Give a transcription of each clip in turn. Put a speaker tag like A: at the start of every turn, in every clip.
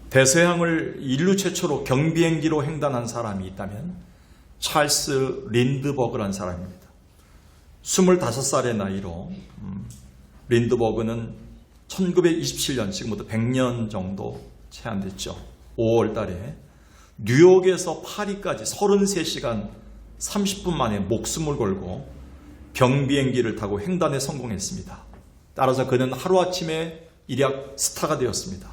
A: 대서양을 인류 최초로 경비행기로 횡단한 사람이 있다면 찰스 린드버그라는 사람입니다. 25살의 나이로 린드버그는 1927년, 지금부터 100년 정도 채 안 됐죠. 5월 달에 뉴욕에서 파리까지 33시간 30분 만에 목숨을 걸고 경비행기를 타고 횡단에 성공했습니다. 따라서 그는 하루아침에 일약 스타가 되었습니다.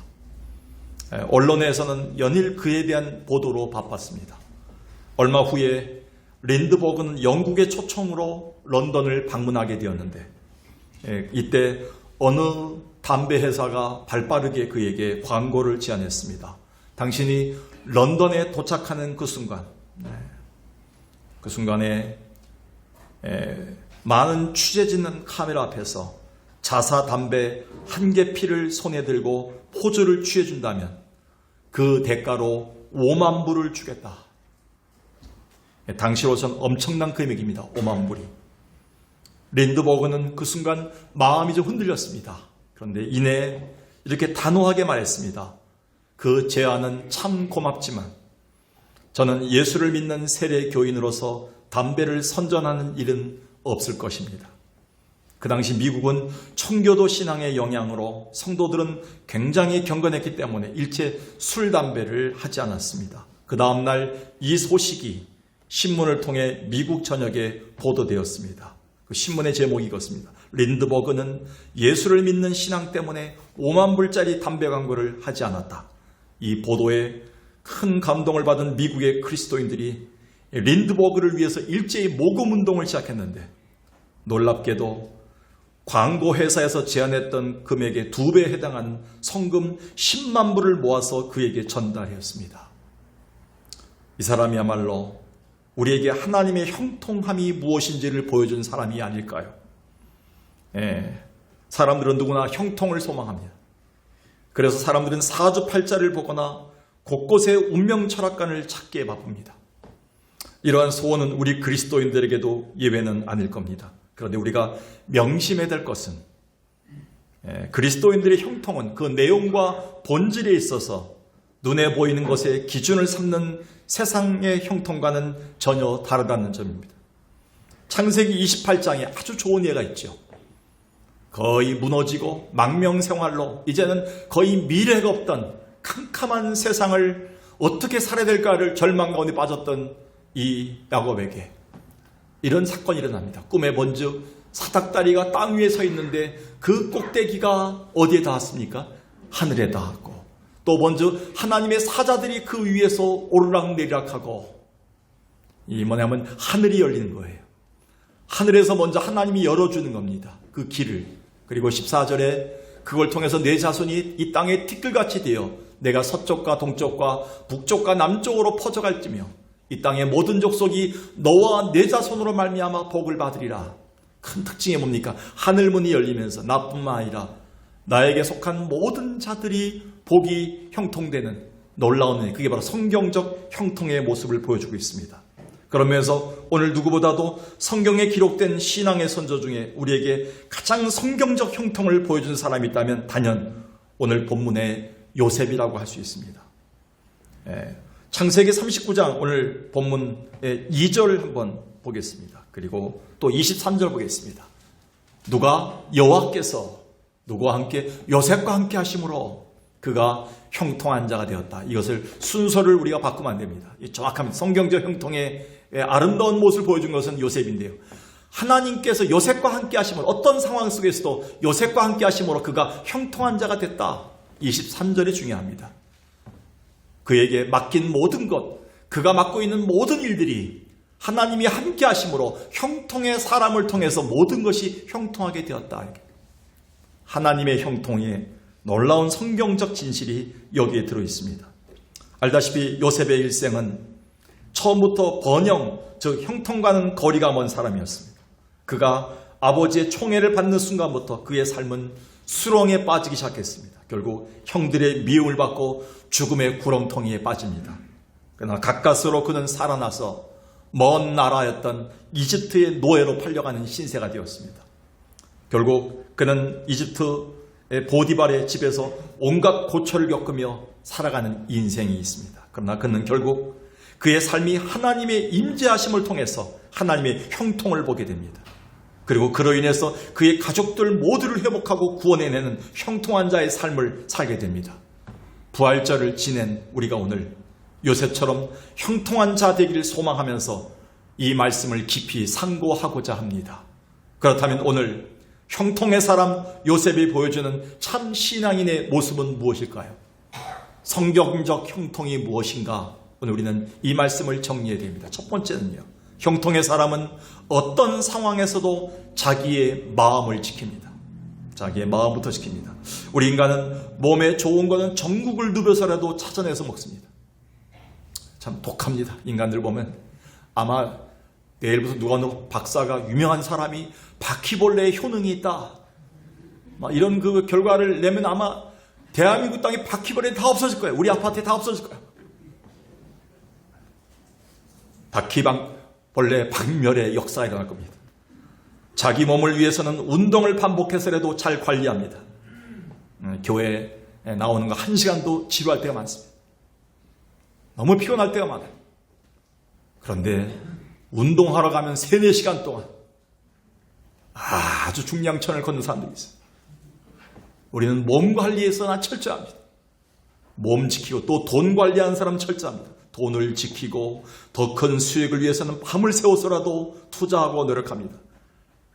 A: 언론에서는 연일 그에 대한 보도로 바빴습니다. 얼마 후에 린드버그는 영국의 초청으로 런던을 방문하게 되었는데 이때 어느 담배 회사가 발빠르게 그에게 광고를 제안했습니다. 당신이 런던에 도착하는 그 순간에 많은 취재진은 카메라 앞에서 자사 담배 한 개 피를 손에 들고 포즈를 취해준다면 그 대가로 5만 불을 주겠다. 당시로선 엄청난 금액입니다. 5만 불이. 린드버그는 그 순간 마음이 좀 흔들렸습니다. 그런데 이내 이렇게 단호하게 말했습니다. 그 제안은 참 고맙지만 저는 예수를 믿는 세례 교인으로서 담배를 선전하는 일은 없을 것입니다. 그 당시 미국은 청교도 신앙의 영향으로 성도들은 굉장히 경건했기 때문에 일체 술, 담배를 하지 않았습니다. 그 다음날 이 소식이 신문을 통해 미국 전역에 보도되었습니다. 그 신문의 제목이 이것입니다. 린드버그는 예수를 믿는 신앙 때문에 5만 불짜리 담배 광고를 하지 않았다. 이 보도에 큰 감동을 받은 미국의 그리스도인들이 린드버그를 위해서 일제히 모금 운동을 시작했는데 놀랍게도 광고 회사에서 제안했던 금액의 2배에 해당하는 성금 10만 불을 모아서 그에게 전달했습니다. 이 사람이야말로 우리에게 하나님의 형통함이 무엇인지를 보여준 사람이 아닐까요? 사람들은 누구나 형통을 소망합니다. 그래서 사람들은 사주팔자를 보거나 곳곳에 운명 철학관을 찾기에 바쁩니다. 이러한 소원은 우리 그리스도인들에게도 예외는 아닐 겁니다. 그런데 우리가 명심해야 될 것은 그리스도인들의 형통은 그 내용과 본질에 있어서 눈에 보이는 것에 기준을 삼는 세상의 형통과는 전혀 다르다는 점입니다. 창세기 28장에 아주 좋은 예가 있죠. 거의 무너지고 망명생활로 이제는 거의 미래가 없던 캄캄한 세상을 어떻게 살아야 될까를 절망 가운데 빠졌던 이 야곱에게 이런 사건이 일어납니다. 꿈에 먼저 사닥다리가 땅 위에 서 있는데 그 꼭대기가 어디에 닿았습니까? 하늘에 닿았고 또 먼저 하나님의 사자들이 그 위에서 오르락내리락하고 이 뭐냐면 하늘이 열리는 거예요. 하늘에서 먼저 하나님이 열어주는 겁니다. 그 길을. 그리고 14절에 그걸 통해서 내 자손이 이 땅에 티끌같이 되어 내가 서쪽과 동쪽과 북쪽과 남쪽으로 퍼져갈지며 이 땅의 모든 족속이 너와 내 자손으로 말미암아 복을 받으리라. 큰 특징이 뭡니까? 하늘문이 열리면서 나뿐만 아니라 나에게 속한 모든 자들이 복이 형통되는 놀라운 일, 그게 바로 성경적 형통의 모습을 보여주고 있습니다. 그러면서 오늘 누구보다도 성경에 기록된 신앙의 선조 중에 우리에게 가장 성경적 형통을 보여준 사람이 있다면 단연 오늘 본문의 요셉이라고 할 수 있습니다. 창세기 39장 오늘 본문의 2절 한번 보겠습니다. 그리고 또 23절 보겠습니다. 누가 여호와께서 누구와 함께 요셉과 함께 하심으로 그가 형통한 자가 되었다. 이것을 순서를 우리가 바꾸면 안 됩니다. 정확합니다. 성경적 형통의 아름다운 모습을 보여준 것은 요셉인데요. 하나님께서 요셉과 함께 하심으로 어떤 상황 속에서도 요셉과 함께 하심으로 그가 형통한 자가 됐다. 23절이 중요합니다. 그에게 맡긴 모든 것, 그가 맡고 있는 모든 일들이 하나님이 함께 하심으로 형통의 사람을 통해서 모든 것이 형통하게 되었다. 하나님의 형통에 놀라운 성경적 진실이 여기에 들어있습니다. 알다시피 요셉의 일생은 처음부터 번영, 즉 형통과는 거리가 먼 사람이었습니다. 그가 아버지의 총애를 받는 순간부터 그의 삶은 수렁에 빠지기 시작했습니다. 결국 형들의 미움을 받고 죽음의 구렁텅이에 빠집니다. 그러나 가까스로 그는 살아나서 먼 나라였던 이집트의 노예로 팔려가는 신세가 되었습니다. 결국 그는 이집트 보디발의 집에서 온갖 고초를 겪으며 살아가는 인생이 있습니다. 그러나 그는 결국 그의 삶이 하나님의 임재하심을 통해서 하나님의 형통을 보게 됩니다. 그리고 그로 인해서 그의 가족들 모두를 회복하고 구원해내는 형통한 자의 삶을 살게 됩니다. 부활절을 지낸 우리가 오늘 요셉처럼 형통한 자 되기를 소망하면서 이 말씀을 깊이 상고하고자 합니다. 그렇다면 오늘 형통의 사람 요셉이 보여주는 참 신앙인의 모습은 무엇일까요? 성경적 형통이 무엇인가? 오늘 우리는 이 말씀을 정리해야 됩니다. 첫 번째는요, 형통의 사람은 어떤 상황에서도 자기의 마음을 지킵니다. 자기의 마음부터 지킵니다. 우리 인간은 몸에 좋은 거는 전국을 누벼서라도 찾아내서 먹습니다. 참 독합니다. 인간들 보면 아마 내일부터 누가 박사가 유명한 사람이 바퀴벌레의 효능이 있다, 이런 그 결과를 내면 아마 대한민국 땅에 바퀴벌레 다 없어질 거예요. 우리 아파트에 다 없어질 거예요. 바퀴벌레 박멸의 역사가 일어날 겁니다. 자기 몸을 위해서는 운동을 반복해서라도 잘 관리합니다. 교회에 나오는 거 1시간도 지루할 때가 많습니다. 너무 피곤할 때가 많아요. 그런데 운동하러 가면 3, 4시간 동안 아주 중량천을 걷는 사람들이 있어요. 우리는 몸 관리에서나 철저합니다. 몸 지키고 또 돈 관리하는 사람 철저합니다. 돈을 지키고 더 큰 수익을 위해서는 밤을 새워서라도 투자하고 노력합니다.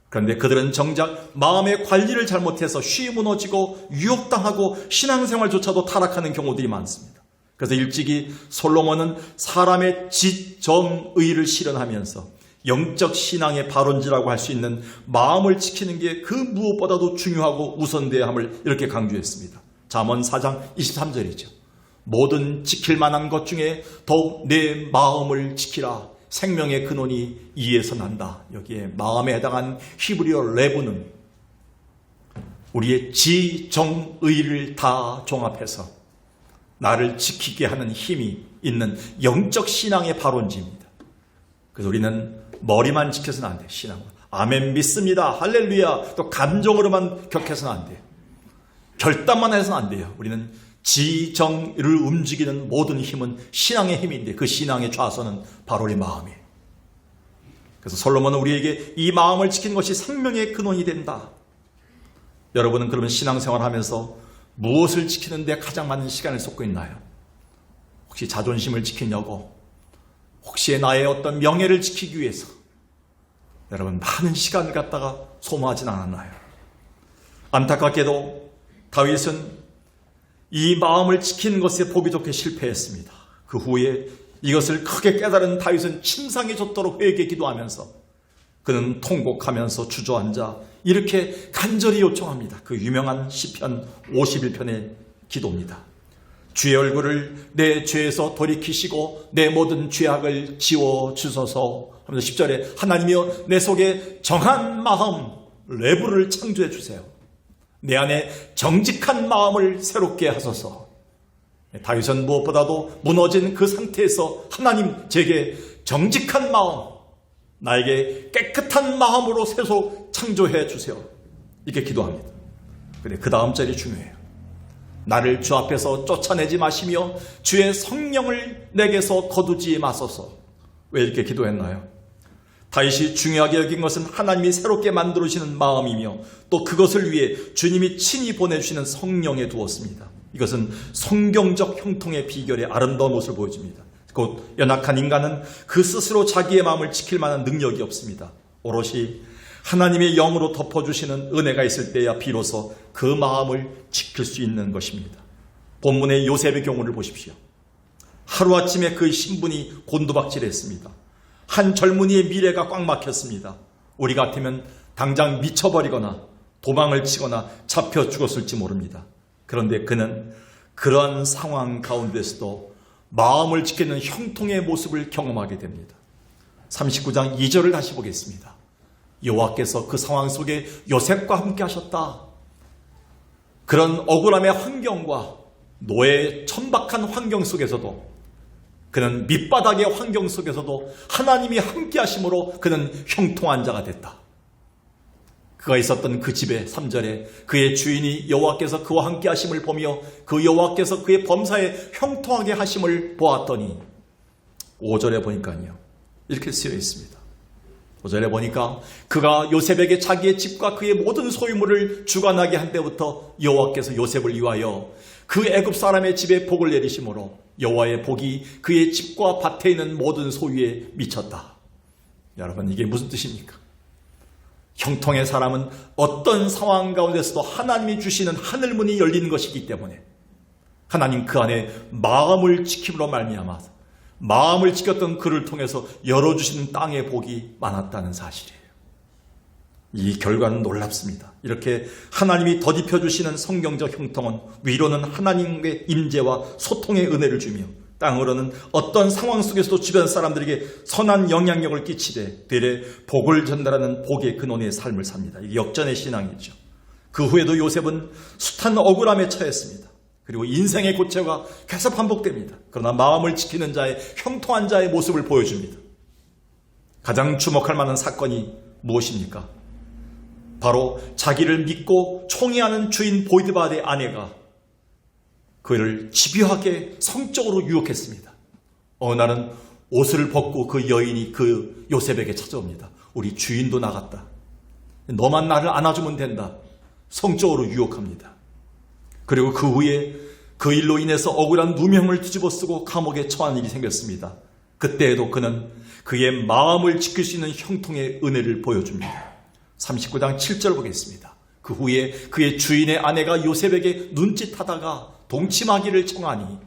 A: 그런데 그들은 정작 마음의 관리를 잘못해서 쉬 무너지고 유혹당하고 신앙생활조차도 타락하는 경우들이 많습니다. 그래서 일찍이 솔로몬은 사람의 지정의를 실현하면서 영적 신앙의 발원지라고 할 수 있는 마음을 지키는 게 그 무엇보다도 중요하고 우선돼야 함을 이렇게 강조했습니다. 잠언 4장 23절이죠. 모든 지킬 만한 것 중에 더욱 내 마음을 지키라. 생명의 근원이 이에서 난다. 여기에 마음에 해당한 히브리어 레브는 우리의 지정의를 다 종합해서 나를 지키게 하는 힘이 있는 영적 신앙의 발원지입니다. 그래서 우리는 머리만 지켜서는 안 돼요. 신앙은. 아멘 믿습니다. 할렐루야. 또 감정으로만 격해서는 안 돼요. 결단만 해서는 안 돼요. 우리는 지정을 움직이는 모든 힘은 신앙의 힘인데 그 신앙의 좌선은 바로 우리 마음이에요. 그래서 솔로몬은 우리에게 이 마음을 지키는 것이 생명의 근원이 된다. 여러분은 그러면 신앙생활 하면서 무엇을 지키는 데 가장 많은 시간을 쏟고 있나요? 혹시 자존심을 지키려고? 혹시 나의 어떤 명예를 지키기 위해서? 여러분 많은 시간을 갖다가 소모하진 않았나요? 안타깝게도 다윗은 이 마음을 지키는 것에 보기 좋게 실패했습니다. 그 후에 이것을 크게 깨달은 다윗은 침상해졌도록 회개 기도하면서 그는 통곡하면서 주저앉아 이렇게 간절히 요청합니다. 그 유명한 시편 51편의 기도입니다. 주의 얼굴을 내 죄에서 돌이키시고 내 모든 죄악을 지워주소서 하면서 10절에 하나님이여 내 속에 정한 마음 레브를 창조해 주세요. 내 안에 정직한 마음을 새롭게 하소서. 다윗은 무엇보다도 무너진 그 상태에서 하나님 제게 정직한 마음, 나에게 깨끗한 마음으로 새로 창조해 주세요. 이렇게 기도합니다. 근데 그 다음 절이 중요해요. 나를 주 앞에서 쫓아내지 마시며 주의 성령을 내게서 거두지 마소서. 왜 이렇게 기도했나요? 다윗이 중요하게 여긴 것은 하나님이 새롭게 만들어주시는 마음이며 또 그것을 위해 주님이 친히 보내주시는 성령에 두었습니다. 이것은 성경적 형통의 비결의 아름다운 모습을 보여줍니다. 곧 연약한 인간은 그 스스로 자기의 마음을 지킬 만한 능력이 없습니다. 오롯이 하나님의 영으로 덮어주시는 은혜가 있을 때야 비로소 그 마음을 지킬 수 있는 것입니다. 본문의 요셉의 경우를 보십시오. 하루아침에 그의 신분이 곤두박질했습니다. 한 젊은이의 미래가 꽉 막혔습니다. 우리 같으면 당장 미쳐버리거나 도망을 치거나 잡혀 죽었을지 모릅니다. 그런데 그는 그러한 상황 가운데서도 마음을 지키는 형통의 모습을 경험하게 됩니다. 39장 2절을 다시 보겠습니다. 여호와께서 그 상황 속에 요셉과 함께 하셨다. 그런 억울함의 환경과 노예의 천박한 환경 속에서도 그는 밑바닥의 환경 속에서도 하나님이 함께 하심으로 그는 형통한 자가 됐다. 그가 있었던 그 집에 3절에 그의 주인이 여호와께서 그와 함께 하심을 보며 그 여호와께서 그의 범사에 형통하게 하심을 보았더니 5절에 보니까요 이렇게 쓰여 있습니다. 5절에 보니까 그가 요셉에게 자기의 집과 그의 모든 소유물을 주관하게 한 때부터 여호와께서 요셉을 위하여 그 애굽 사람의 집에 복을 내리심으로 여호와의 복이 그의 집과 밭에 있는 모든 소유에 미쳤다. 여러분, 이게 무슨 뜻입니까? 형통의 사람은 어떤 상황 가운데서도 하나님이 주시는 하늘문이 열리는 것이기 때문에 하나님 그 안에 마음을 지킴으로 말미암아 마음을 지켰던 그를 통해서 열어주시는 땅의 복이 많았다는 사실이에요. 이 결과는 놀랍습니다. 이렇게 하나님이 덧입혀 주시는 성경적 형통은 위로는 하나님의 임재와 소통의 은혜를 주며 땅으로는 어떤 상황 속에서도 주변 사람들에게 선한 영향력을 끼치되 되레 복을 전달하는 복의 근원의 삶을 삽니다. 이게 역전의 신앙이죠. 그 후에도 요셉은 숱한 억울함에 처했습니다. 그리고 인생의 고초가 계속 반복됩니다. 그러나 마음을 지키는 자의 형통한 자의 모습을 보여줍니다. 가장 주목할 만한 사건이 무엇입니까? 바로 자기를 믿고 총애하는 주인 보디발의 아내가 그를 집요하게 성적으로 유혹했습니다. 어느 날은 옷을 벗고 그 여인이 그 요셉에게 찾아옵니다. 우리 주인도 나갔다. 너만 나를 안아주면 된다. 성적으로 유혹합니다. 그리고 그 후에 그 일로 인해서 억울한 누명을 뒤집어 쓰고 감옥에 처한 일이 생겼습니다. 그때에도 그는 그의 마음을 지킬 수 있는 형통의 은혜를 보여줍니다. 39장 7절 보겠습니다. 그 후에 그의 주인의 아내가 요셉에게 눈짓하다가 동침하기를 청하니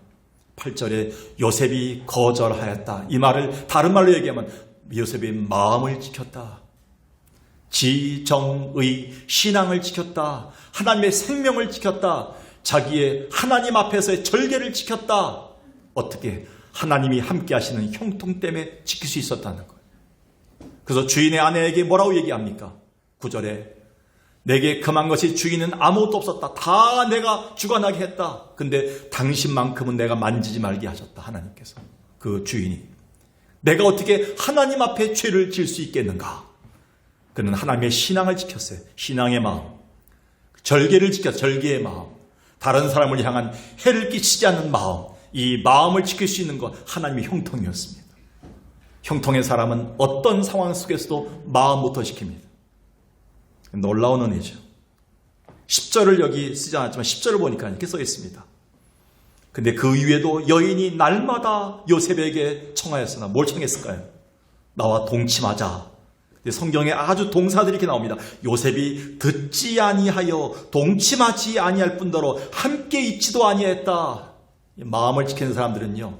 A: 8절에 요셉이 거절하였다. 이 말을 다른 말로 얘기하면 요셉의 마음을 지켰다. 지정의 신앙을 지켰다. 하나님의 생명을 지켰다. 자기의 하나님 앞에서의 절개를 지켰다. 어떻게? 하나님이 함께 하시는 형통 때문에 지킬 수 있었다는 거예요. 그래서 주인의 아내에게 뭐라고 얘기합니까? 9절에 내게 금한 것이 주인은 아무것도 없었다. 다 내가 주관하게 했다. 근데 당신만큼은 내가 만지지 말게 하셨다. 하나님께서. 그 주인이. 내가 어떻게 하나님 앞에 죄를 지을 수 있겠는가? 그는 하나님의 신앙을 지켰어요. 신앙의 마음. 절개를 지켰어요. 절개의 마음. 다른 사람을 향한 해를 끼치지 않는 마음. 이 마음을 지킬 수 있는 것 하나님의 형통이었습니다. 형통의 사람은 어떤 상황 속에서도 마음부터 지킵니다. 놀라운 은혜죠. 10절을 여기 쓰지 않았지만 10절을 보니까 이렇게 써 있습니다. 근데 그 위에도 여인이 날마다 요셉에게 청하였으나 뭘 청했을까요? 나와 동침하자. 성경에 아주 동사들이 이렇게 나옵니다. 요셉이 듣지 아니하여 동침하지 아니할 뿐더러 함께 있지도 아니했다. 마음을 지키는 사람들은요,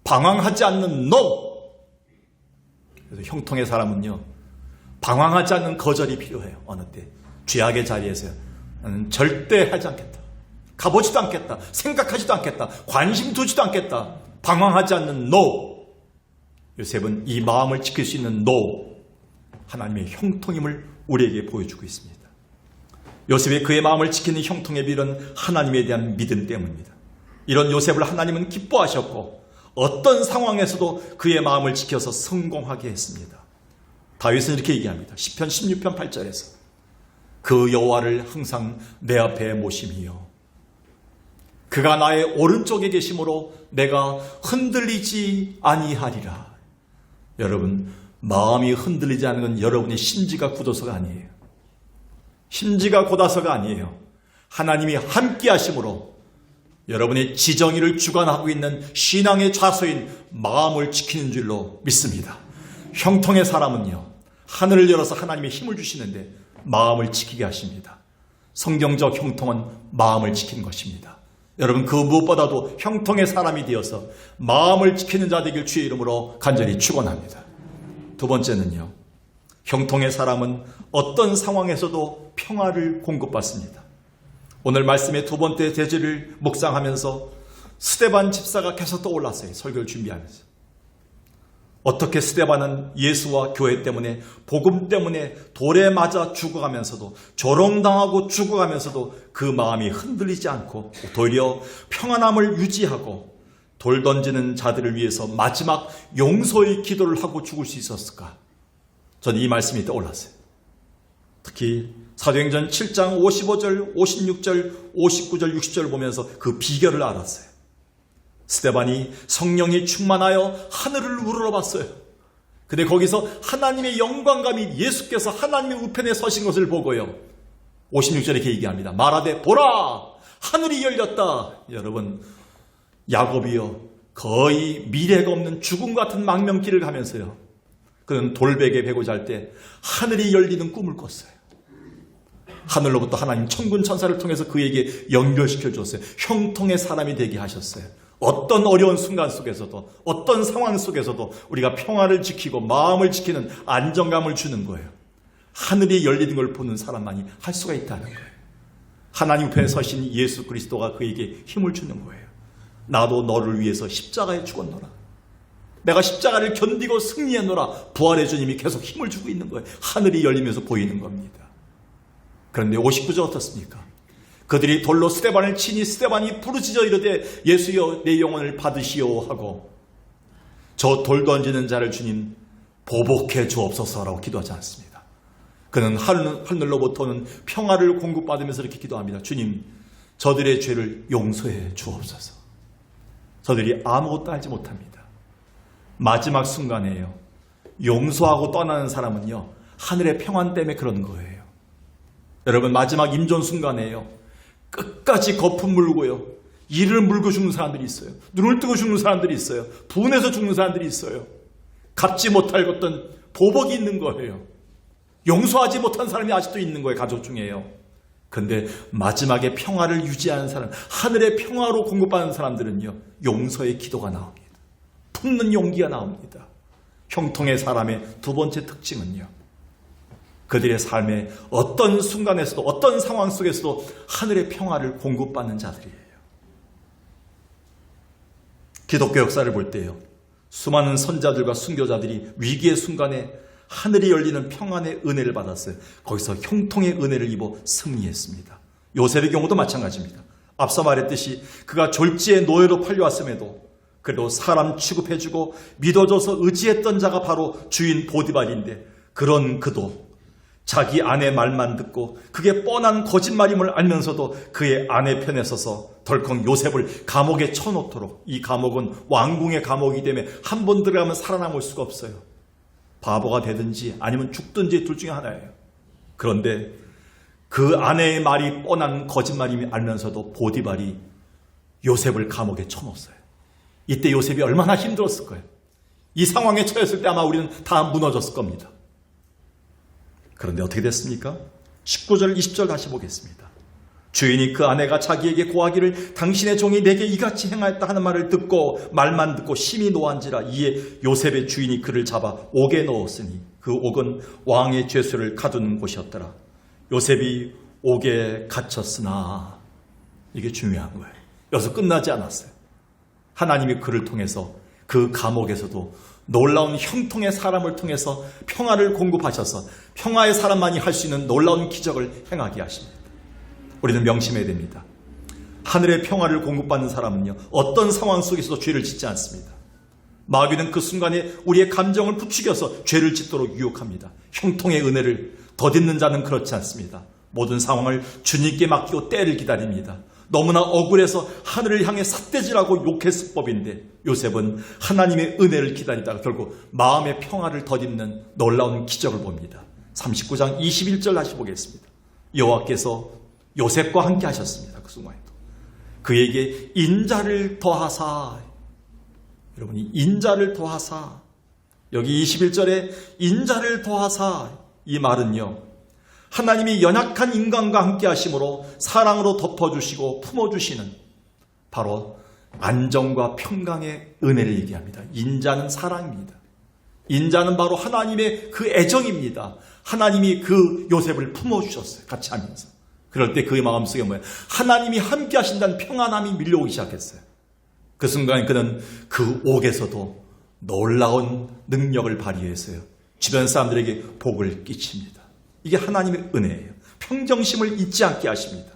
A: 방황하지 않는 no. 그래서 형통의 사람은요, 방황하지 않는 거절이 필요해요. 어느 때 죄악의 자리에서요, 나는 절대 하지 않겠다. 가보지도 않겠다. 생각하지도 않겠다. 관심 두지도 않겠다. 방황하지 않는 no. 요셉은 이 마음을 지킬 수 있는 no. 하나님의 형통임을 우리에게 보여주고 있습니다. 요셉이 그의 마음을 지키는 형통의 비밀은 하나님에 대한 믿음 때문입니다. 이런 요셉을 하나님은 기뻐하셨고 어떤 상황에서도 그의 마음을 지켜서 성공하게 했습니다. 다윗은 이렇게 얘기합니다. 시편 16편 8절에서 그 여호와를 항상 내 앞에 모심이요 그가 나의 오른쪽에 계심으로 내가 흔들리지 아니하리라. 여러분, 마음이 흔들리지 않는 건 여러분의 심지가 굳어서가 아니에요. 심지가 곧아서가 아니에요. 하나님이 함께 하심으로 여러분의 지정의를 주관하고 있는 신앙의 좌소인 마음을 지키는 줄로 믿습니다. 형통의 사람은요, 하늘을 열어서 하나님의 힘을 주시는데 마음을 지키게 하십니다. 성경적 형통은 마음을 지키는 것입니다. 여러분, 그 무엇보다도 형통의 사람이 되어서 마음을 지키는 자 되길 주의 이름으로 간절히 축원합니다. 두 번째는요, 형통의 사람은 어떤 상황에서도 평화를 공급받습니다. 오늘 말씀의 두 번째 대지를 묵상하면서 스데반 집사가 계속 떠올랐어요. 설교를 준비하면서. 어떻게 스데반은 예수와 교회 때문에, 복음 때문에 돌에 맞아 죽어가면서도, 조롱당하고 죽어가면서도 그 마음이 흔들리지 않고 도리어 평안함을 유지하고 돌 던지는 자들을 위해서 마지막 용서의 기도를 하고 죽을 수 있었을까? 저는 이 말씀이 떠올랐어요. 특히 사도행전 7장 55절, 56절, 59절, 60절을 보면서 그 비결을 알았어요. 스데반이 성령이 충만하여 하늘을 우러러봤어요. 근데 거기서 하나님의 영광감이 예수께서 하나님의 우편에 서신 것을 보고요. 56절에 이렇게 얘기합니다. 말하되 보라 하늘이 열렸다. 여러분, 야곱이요 거의 미래가 없는 죽음 같은 망명길을 가면서요. 그는 돌베개 베고 잘 때 하늘이 열리는 꿈을 꿨어요. 하늘로부터 하나님 천군 천사를 통해서 그에게 연결시켜 줬어요. 형통의 사람이 되게 하셨어요. 어떤 어려운 순간 속에서도 어떤 상황 속에서도 우리가 평화를 지키고 마음을 지키는 안정감을 주는 거예요. 하늘이 열리는 걸 보는 사람만이 할 수가 있다는 거예요. 하나님 우편에 서신 예수 그리스도가 그에게 힘을 주는 거예요. 나도 너를 위해서 십자가에 죽었노라. 내가 십자가를 견디고 승리했노라. 부활의 주님이 계속 힘을 주고 있는 거예요. 하늘이 열리면서 보이는 겁니다. 그런데 59절 어떻습니까? 그들이 돌로 스데반을 치니 스데반이 부르짖어 이르되 예수여 내 영혼을 받으시오 하고 저 돌 던지는 자를 주님 보복해 주옵소서라고 기도하지 않습니다. 그는 하늘로부터는 평화를 공급받으면서 이렇게 기도합니다. 주님 저들의 죄를 용서해 주옵소서. 저들이 아무것도 알지 못합니다. 마지막 순간에요. 용서하고 떠나는 사람은요. 하늘의 평안 때문에 그런 거예요. 여러분 마지막 임종 순간에요. 끝까지 거품 물고요. 이를 물고 죽는 사람들이 있어요. 눈을 뜨고 죽는 사람들이 있어요. 분해서 죽는 사람들이 있어요. 갚지 못할 어떤 보복이 있는 거예요. 용서하지 못한 사람이 아직도 있는 거예요. 가족 중에요. 근데 마지막에 평화를 유지하는 사람, 하늘의 평화로 공급받는 사람들은요. 용서의 기도가 나옵니다. 품는 용기가 나옵니다. 형통의 사람의 두 번째 특징은요. 그들의 삶의 어떤 순간에서도 어떤 상황 속에서도 하늘의 평화를 공급받는 자들이에요. 기독교 역사를 볼 때요. 수많은 선자들과 순교자들이 위기의 순간에 하늘이 열리는 평안의 은혜를 받았어요. 거기서 형통의 은혜를 입어 승리했습니다. 요셉의 경우도 마찬가지입니다. 앞서 말했듯이 그가 졸지의 노예로 팔려왔음에도 그래도 사람 취급해주고 믿어줘서 의지했던 자가 바로 주인 보디발인데 그런 그도 자기 아내 말만 듣고 그게 뻔한 거짓말임을 알면서도 그의 아내 편에 서서 덜컥 요셉을 감옥에 쳐놓도록, 이 감옥은 왕궁의 감옥이기 때문에 한 번 들어가면 살아남을 수가 없어요. 바보가 되든지 아니면 죽든지 둘 중에 하나예요. 그런데 그 아내의 말이 뻔한 거짓말임을 알면서도 보디발이 요셉을 감옥에 쳐놓았어요. 이때 요셉이 얼마나 힘들었을 거예요. 이 상황에 처했을 때 아마 우리는 다 무너졌을 겁니다. 그런데 어떻게 됐습니까? 19절 20절 다시 보겠습니다. 주인이 그 아내가 자기에게 고하기를 당신의 종이 내게 이같이 행하였다 하는 말을 듣고 말만 듣고 심히 노한지라. 이에 요셉의 주인이 그를 잡아 옥에 넣었으니 그 옥은 왕의 죄수를 가두는 곳이었더라. 요셉이 옥에 갇혔으나, 이게 중요한 거예요. 여기서 끝나지 않았어요. 하나님이 그를 통해서 그 감옥에서도 놀라운 형통의 사람을 통해서 평화를 공급하셔서 평화의 사람만이 할 수 있는 놀라운 기적을 행하게 하십니다. 우리는 명심해야 됩니다. 하늘의 평화를 공급받는 사람은요, 어떤 상황 속에서도 죄를 짓지 않습니다. 마귀는 그 순간에 우리의 감정을 부추겨서 죄를 짓도록 유혹합니다. 형통의 은혜를 덧입는 자는 그렇지 않습니다. 모든 상황을 주님께 맡기고 때를 기다립니다. 너무나 억울해서 하늘을 향해 삿대질하고 욕했을 법인데 요셉은 하나님의 은혜를 기다리다가 결국 마음의 평화를 덧입는 놀라운 기적을 봅니다. 39장 21절 다시 보겠습니다. 여호와께서 요셉과 함께 하셨습니다. 그 순간에도 그에게 인자를 더하사, 여러분이 인자를 더하사, 여기 21절에 인자를 더하사, 이 말은요, 하나님이 연약한 인간과 함께 하심으로 사랑으로 덮어주시고 품어주시는 바로 안정과 평강의 은혜를 얘기합니다. 인자는 사랑입니다. 인자는 바로 하나님의 그 애정입니다. 하나님이 그 요셉을 품어주셨어요. 같이 하면서. 그럴 때 그의 마음속에 뭐예요? 하나님이 함께 하신다는 평안함이 밀려오기 시작했어요. 그 순간 그는 그 옥에서도 놀라운 능력을 발휘해서요, 주변 사람들에게 복을 끼칩니다. 이게 하나님의 은혜예요. 평정심을 잊지 않게 하십니다.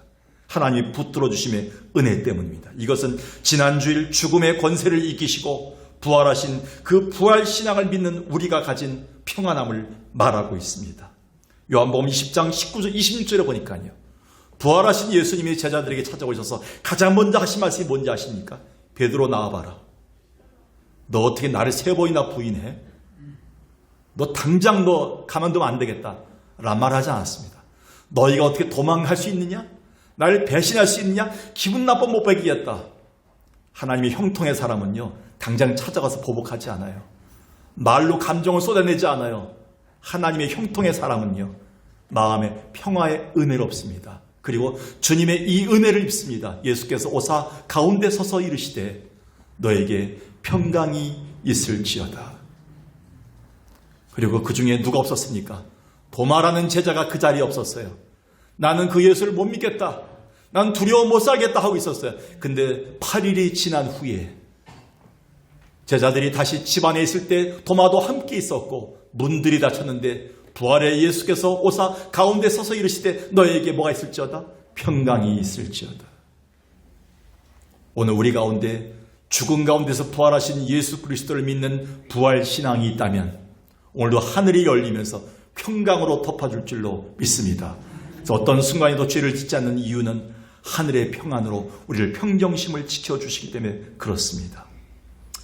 A: 하나님이 붙들어 주심의 은혜 때문입니다. 이것은 지난주일 죽음의 권세를 이기시고 부활하신 그 부활신앙을 믿는 우리가 가진 평안함을 말하고 있습니다. 요한복음 20장 19절 26절에 보니까요. 부활하신 예수님이 제자들에게 찾아오셔서 가장 먼저 하신 말씀이 뭔지 아십니까? 베드로 나와봐라. 너 어떻게 나를 3번이나 부인해? 너 당장 너 가만두면 안 되겠다. 라는 말 하지 않았습니다. 너희가 어떻게 도망갈 수 있느냐? 나를 배신할 수 있느냐? 기분 나빠 못 베기겠다. 하나님의 형통의 사람은요, 당장 찾아가서 보복하지 않아요. 말로 감정을 쏟아내지 않아요. 하나님의 형통의 사람은요, 마음에 평화의 은혜를 얻습니다. 그리고 주님의 이 은혜를 입습니다. 예수께서 오사 가운데 서서 이르시되 너에게 평강이 있을지어다. 그리고 그 중에 누가 없었습니까? 도마라는 제자가 그 자리에 없었어요. 나는 그 예수를 못 믿겠다. 난 두려워 못 살겠다 하고 있었어요. 근데 8일이 지난 후에 제자들이 다시 집안에 있을 때 도마도 함께 있었고 문들이 닫혔는데 부활의 예수께서 오사 가운데 서서 이르시되 너에게 뭐가 있을지어다? 평강이 있을지어다. 오늘 우리 가운데 죽은 가운데서 부활하신 예수 그리스도를 믿는 부활 신앙이 있다면 오늘도 하늘이 열리면서 평강으로 덮어줄 줄로 믿습니다. 그래서 어떤 순간에도 죄를 짓지 않는 이유는 하늘의 평안으로 우리를 평정심을 지켜주시기 때문에 그렇습니다.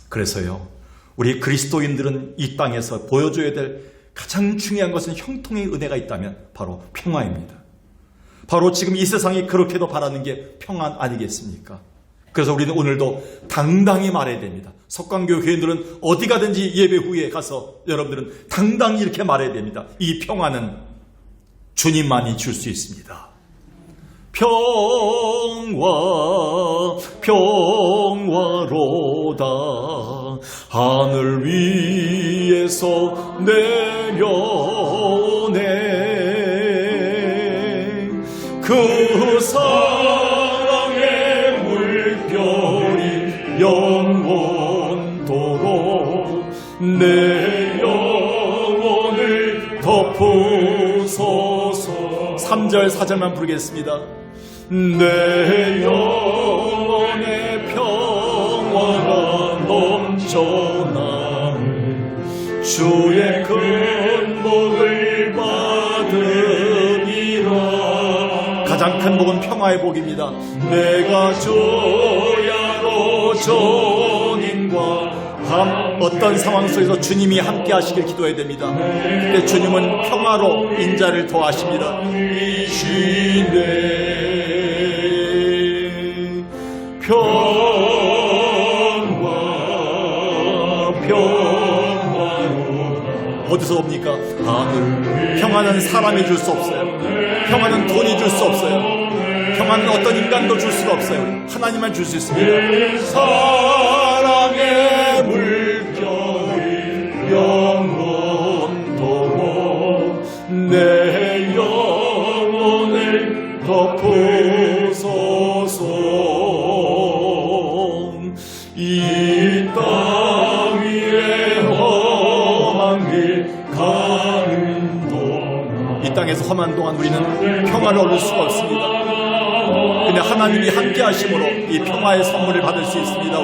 A: 그래서요, 우리 그리스도인들은 이 땅에서 보여줘야 될 가장 중요한 것은 형통의 은혜가 있다면 바로 평화입니다. 바로 지금 이 세상이 그렇게도 바라는 게 평안 아니겠습니까? 그래서 우리는 오늘도 당당히 말해야 됩니다. 석강교 교인들은 어디 가든지 예배 후에 가서 여러분들은 당당히 이렇게 말해야 됩니다. 이 평화는 주님만이 줄 수 있습니다. 평화로다 하늘 위에서 내려오네. 그 사랑의 물결이 영원토록 내 영혼을 덮으소서. 3절 4절만 부르겠습니다. 내 영혼의 평화가 넘쳐나네. 주의 큰 복을 받으리라. 가장 큰 복은 평화의 복입니다. 내가 조야로 전인과 어떤 상황 속에서 주님이 함께 하시길 기도해야 됩니다. 그때 주님은 평화로 인자를 더하십니다. 평화로 어디서 옵니까? 하늘. 평화는 사람이 줄 수 없어요. 평화는 돈이 줄 수 없어요. 평화는 어떤 인간도 줄 수가 없어요. 하나님만 줄 수 있습니다. 사랑의 물결이 영원토록 내 영혼을 덮으소서. 이 땅 위에 험한 길 가는 동안, 이 땅에서 험한 동안 우리는 평화를 얻을 수가 없습니다. 근데 하나님이 함께 하심으로 이 평화의 선물을 받을 수 있습니다.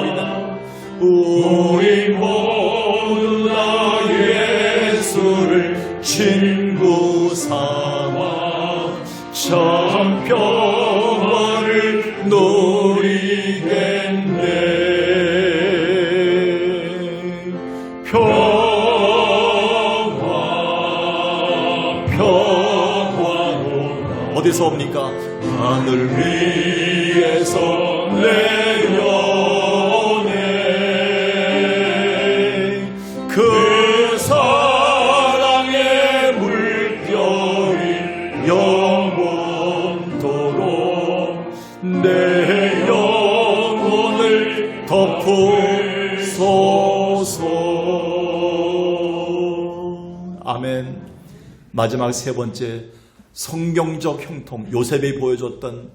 A: 우리 모두 다 예수를 친구 삼아 참 평화를 누리겠네. 평화로 어디서 옵니까? 하늘 위에서 내려오네. 그 사랑의 물결이 영원토록 내 영혼을 덮으소서. 아멘. 마지막 세 번째, 성경적 형통, 요셉이 보여줬던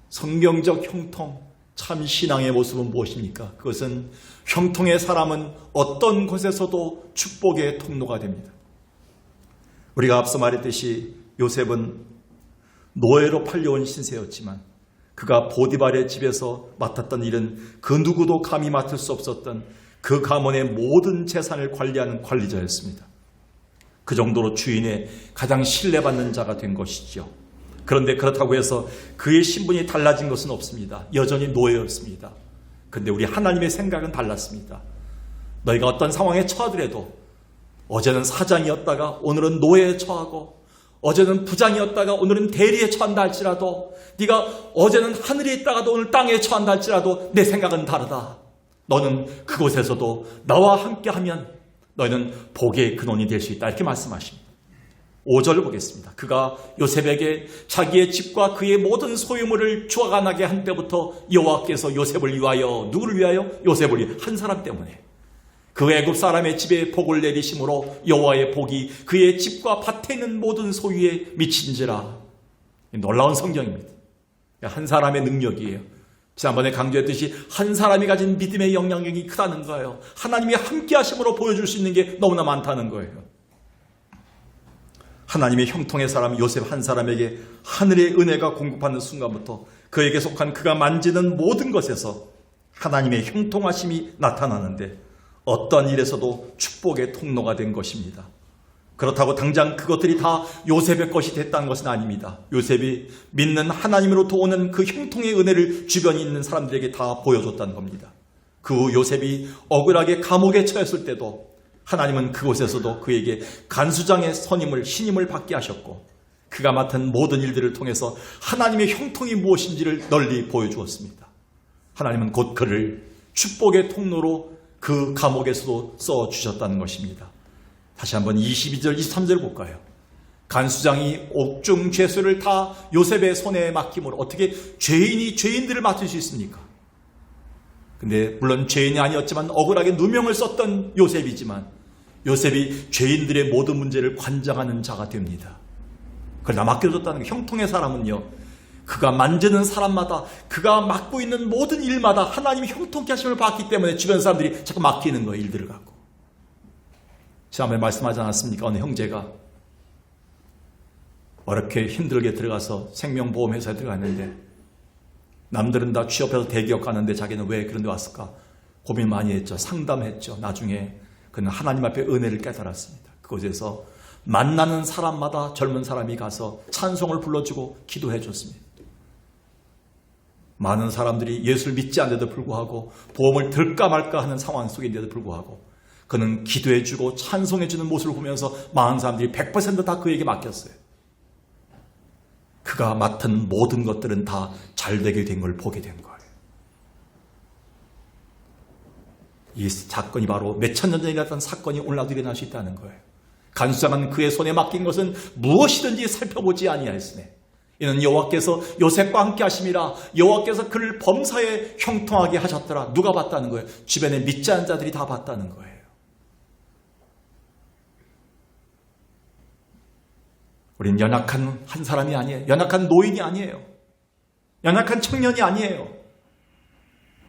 A: 성경적 형통, 참 신앙의 모습은 무엇입니까? 그것은 형통의 사람은 어떤 곳에서도 축복의 통로가 됩니다. 우리가 앞서 말했듯이 요셉은 노예로 팔려온 신세였지만 그가 보디발의 집에서 맡았던 일은 그 누구도 감히 맡을 수 없었던 그 가문의 모든 재산을 관리하는 관리자였습니다. 그 정도로 주인의 가장 신뢰받는 자가 된 것이죠. 그런데 그렇다고 해서 그의 신분이 달라진 것은 없습니다. 여전히 노예였습니다. 그런데 우리 하나님의 생각은 달랐습니다. 너희가 어떤 상황에 처하더라도 어제는 사장이었다가 오늘은 노예에 처하고 어제는 부장이었다가 오늘은 대리에 처한다 할지라도 네가 어제는 하늘에 있다가도 오늘 땅에 처한다 할지라도 내 생각은 다르다. 너는 그곳에서도 나와 함께하면 너희는 복의 근원이 될 수 있다. 이렇게 말씀하십니다. 5절을 보겠습니다. 그가 요셉에게 자기의 집과 그의 모든 소유물을 주어가나게 한 때부터 여호와께서 요셉을 위하여, 누구를 위하여? 요셉을 위하여, 한 사람 때문에 그 애굽 사람의 집에 복을 내리심으로 여호와의 복이 그의 집과 밭에 있는 모든 소유에 미친지라. 놀라운 성경입니다. 한 사람의 능력이에요. 지난번에 강조했듯이 한 사람이 가진 믿음의 영향력이 크다는 거예요. 하나님이 함께 하심으로 보여줄 수 있는 게 너무나 많다는 거예요. 하나님의 형통의 사람 요셉 한 사람에게 하늘의 은혜가 공급하는 순간부터 그에게 속한 그가 만지는 모든 것에서 하나님의 형통하심이 나타나는데 어떤 일에서도 축복의 통로가 된 것입니다. 그렇다고 당장 그것들이 다 요셉의 것이 됐다는 것은 아닙니다. 요셉이 믿는 하나님으로부터 오는 그 형통의 은혜를 주변에 있는 사람들에게 다 보여줬다는 겁니다. 그 후 요셉이 억울하게 감옥에 처했을 때도 하나님은 그곳에서도 그에게 간수장의 선임을, 신임을 받게 하셨고 그가 맡은 모든 일들을 통해서 하나님의 형통이 무엇인지를 널리 보여주었습니다. 하나님은 곧 그를 축복의 통로로 그 감옥에서도 써주셨다는 것입니다. 다시 한번 22절, 23절 볼까요? 간수장이 옥중 죄수를 다 요셉의 손에 맡김으로 어떻게 죄인이 죄인들을 맡을 수 있습니까? 근데 물론 죄인이 아니었지만 억울하게 누명을 썼던 요셉이지만 요셉이 죄인들의 모든 문제를 관장하는 자가 됩니다. 그러나 맡겨줬다는 게 형통의 사람은요, 그가 만지는 사람마다 그가 맡고 있는 모든 일마다 하나님이 형통케 하심을 받기 때문에 주변 사람들이 자꾸 맡기는 거예요. 일들을 갖고. 지난번에 말씀하지 않았습니까? 어느 형제가 어렵게 힘들게 들어가서 생명보험회사에 들어갔는데 남들은 다 취업해서 대기업 가는데 자기는 왜 그런 데 왔을까? 고민 많이 했죠. 상담했죠. 나중에 그는 하나님 앞에 은혜를 깨달았습니다. 그곳에서 만나는 사람마다 젊은 사람이 가서 찬송을 불러주고 기도해 줬습니다. 많은 사람들이 예수를 믿지 않는데도 불구하고 보험을 들까 말까 하는 상황 속인데도 불구하고 그는 기도해주고 찬송해주는 모습을 보면서 많은 사람들이 100% 다 그에게 맡겼어요. 그가 맡은 모든 것들은 다 잘되게 된 걸 보게 된 거예요. 이 사건이 바로 몇천 년 전에 일어났던 사건이 오늘날도 일어날 수 있다는 거예요. 간수장은 그의 손에 맡긴 것은 무엇이든지 살펴보지 아니하였으니 이는 여호와께서 요셉과 함께 하심이라. 여호와께서 그를 범사에 형통하게 하셨더라. 누가 봤다는 거예요? 주변에 믿지 않은 자들이 다 봤다는 거예요. 우린 연약한 한 사람이 아니에요. 연약한 노인이 아니에요. 연약한 청년이 아니에요.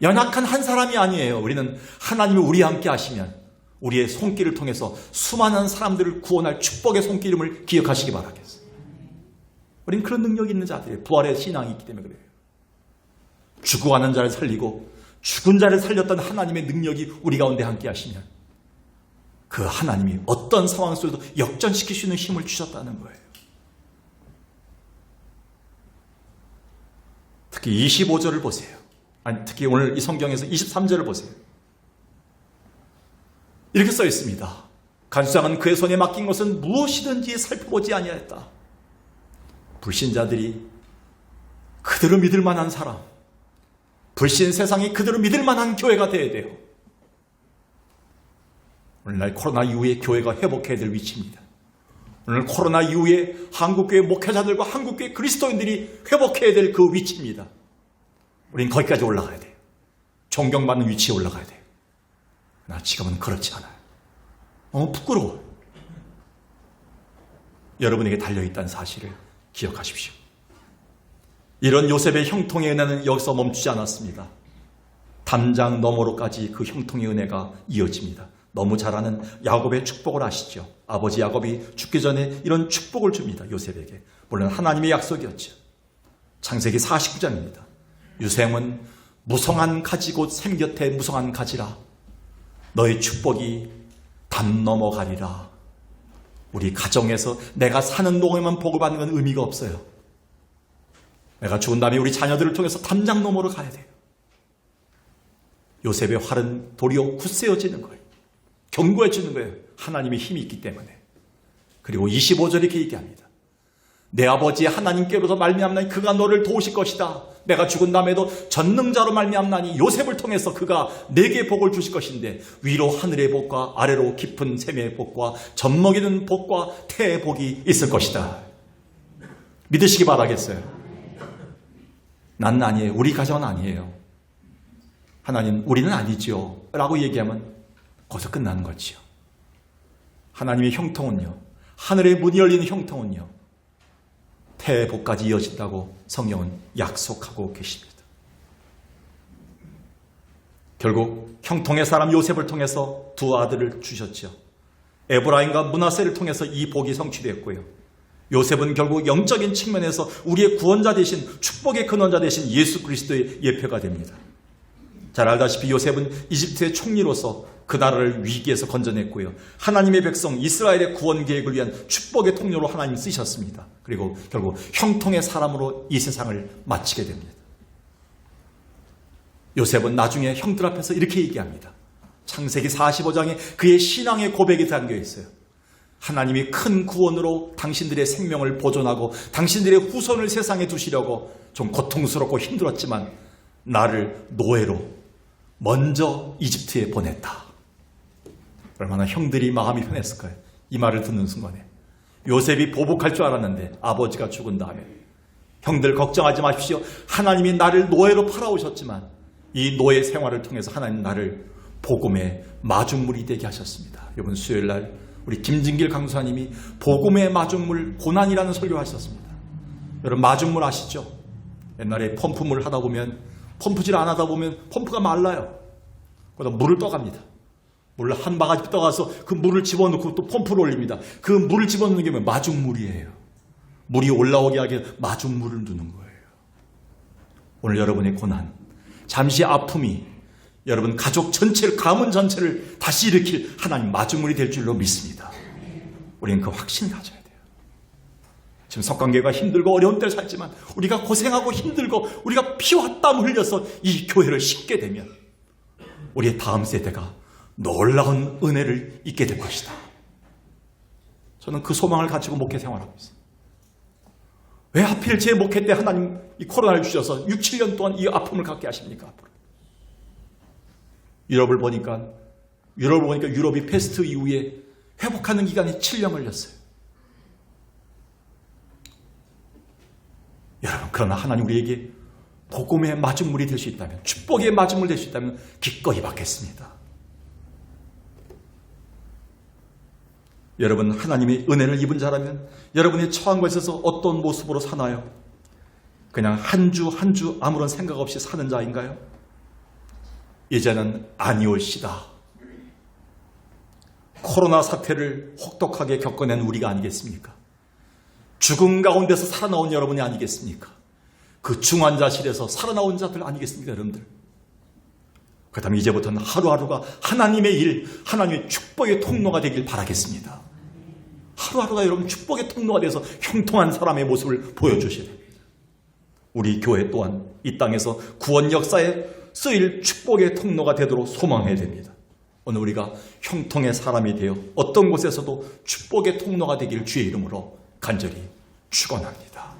A: 연약한 한 사람이 아니에요. 우리는 하나님이 우리와 함께 하시면 우리의 손길을 통해서 수많은 사람들을 구원할 축복의 손길임을 기억하시기 바라겠어요. 우린 그런 능력이 있는 자들이에요. 부활의 신앙이 있기 때문에 그래요. 죽어가는 자를 살리고 죽은 자를 살렸던 하나님의 능력이 우리 가운데 함께 하시면 그 하나님이 어떤 상황 속에도 역전시킬 수 있는 힘을 주셨다는 거예요. 특히 25절을 보세요. 아니, 특히 오늘 이 성경에서 23절을 보세요. 이렇게 써 있습니다. 간수장은 그의 손에 맡긴 것은 무엇이든지 살펴보지 아니하였다. 불신자들이 그대로 믿을 만한 사람, 불신 세상이 그대로 믿을 만한 교회가 되어야 돼요. 오늘날 코로나 이후에 교회가 회복해야 될 위치입니다. 오늘 코로나 이후에 한국교회 목회자들과 한국교회 그리스도인들이 회복해야 될 그 위치입니다. 우린 거기까지 올라가야 돼요. 존경받는 위치에 올라가야 돼요. 나 지금은 그렇지 않아요. 너무 부끄러워요. 여러분에게 달려있다는 사실을 기억하십시오. 이런 요셉의 형통의 은혜는 여기서 멈추지 않았습니다. 담장 너머로까지 그 형통의 은혜가 이어집니다. 너무 잘 아는 야곱의 축복을 아시죠? 아버지 야곱이 죽기 전에 이런 축복을 줍니다. 요셉에게. 물론 하나님의 약속이었죠. 창세기 49장입니다. 유sem은 무성한 가지 곧 샘 곁에 무성한 가지라. 너의 축복이 담 넘어가리라. 우리 가정에서 내가 사는 동안만 복을 받는 건 의미가 없어요. 내가 죽은 다음에 우리 자녀들을 통해서 담장 너머로 가야 돼요. 요셉의 활은 도리어 굳세어지는 거예요. 견고해지는 거예요. 하나님의 힘이 있기 때문에. 그리고 25절에 이렇게 얘기합니다. 내 아버지 하나님께로서 말미암나니 그가 너를 도우실 것이다. 내가 죽은 다음에도 전능자로 말미암나니 요셉을 통해서 그가 내게 복을 주실 것인데 위로 하늘의 복과 아래로 깊은 샘의 복과 젖먹이는 복과 태의 복이 있을 것이다. 믿으시기 바라겠어요. 나는 아니에요. 우리 가정은 아니에요. 하나님 우리는 아니죠 라고 얘기하면 거기서 끝나는 거지요. 하나님의 형통은요, 하늘의 문이 열리는 형통은요, 태의 복까지 이어진다고 성경은 약속하고 계십니다. 결국 형통의 사람 요셉을 통해서 두 아들을 주셨죠. 에브라임과 므낫세를 통해서 이 복이 성취됐고요. 요셉은 결국 영적인 측면에서 우리의 구원자 되신, 축복의 근원자 되신 예수 그리스도의 예표가 됩니다. 잘 알다시피 요셉은 이집트의 총리로서 그 나라를 위기에서 건져냈고요. 하나님의 백성 이스라엘의 구원 계획을 위한 축복의 통로로 하나님 쓰셨습니다. 그리고 결국 형통의 사람으로 이 세상을 마치게 됩니다. 요셉은 나중에 형들 앞에서 이렇게 얘기합니다. 창세기 45장에 그의 신앙의 고백이 담겨 있어요. 하나님이 큰 구원으로 당신들의 생명을 보존하고 당신들의 후손을 세상에 두시려고 좀 고통스럽고 힘들었지만 나를 노예로 먼저 이집트에 보냈다. 얼마나 형들이 마음이 편했을 거예요. 이 말을 듣는 순간에. 요셉이 보복할 줄 알았는데 아버지가 죽은 다음에 형들 걱정하지 마십시오. 하나님이 나를 노예로 팔아오셨지만 이 노예 생활을 통해서 하나님 나를 복음의 마중물이 되게 하셨습니다. 이번 수요일 날 우리 김진길 강사님이 복음의 마중물 고난이라는 설교를 하셨습니다. 여러분 마중물 아시죠? 옛날에 펌프물 하다 보면 펌프질 안 하다 보면 펌프가 말라요. 거기다 물을 떠갑니다. 물을 한 바가지 떠가서 그 물을 집어넣고 또 펌프를 올립니다. 그 물을 집어넣는 게 마중물이에요. 물이 올라오게 하게 마중물을 두는 거예요. 오늘 여러분의 고난, 잠시 아픔이 여러분 가족 전체를, 가문 전체를 다시 일으킬 하나님 마중물이 될 줄로 믿습니다. 우리는 그 확신을 가져야 돼요. 지금 석관계가 힘들고 어려운 때를 살지만 우리가 고생하고 힘들고 우리가 피와 땀 흘려서 이 교회를 싣게 되면 우리의 다음 세대가 놀라운 은혜를 잊게 될 것이다. 저는 그 소망을 가지고 목회 생활하고 있어요. 왜 하필 제 목회 때 하나님 이 코로나를 주셔서 6, 7년 동안 이 아픔을 갖게 하십니까? 앞으로. 유럽을 보니까 유럽이 패스트 이후에 회복하는 기간이 7년 걸렸어요. 여러분, 그러나 하나님 우리에게 복음의 마중물이 될 수 있다면, 축복의 마중물 될 수 있다면 기꺼이 받겠습니다. 여러분, 하나님의 은혜를 입은 자라면 여러분이 처한 곳에서 어떤 모습으로 사나요? 그냥 한 주 한 주 아무런 생각 없이 사는 자인가요? 이제는 아니올시다. 코로나 사태를 혹독하게 겪어낸 우리가 아니겠습니까? 죽음 가운데서 살아나온 여러분이 아니겠습니까? 그 중환자실에서 살아나온 자들 아니겠습니까, 여러분들? 그렇다면 이제부터는 하루하루가 하나님의 일, 하나님의 축복의 통로가 되길 바라겠습니다. 하루하루가 여러분 축복의 통로가 돼서 형통한 사람의 모습을 보여주셔야 됩니다. 우리 교회 또한 이 땅에서 구원 역사에 쓰일 축복의 통로가 되도록 소망해야 됩니다. 오늘 우리가 형통의 사람이 되어 어떤 곳에서도 축복의 통로가 되기를 주의 이름으로 간절히 축원합니다.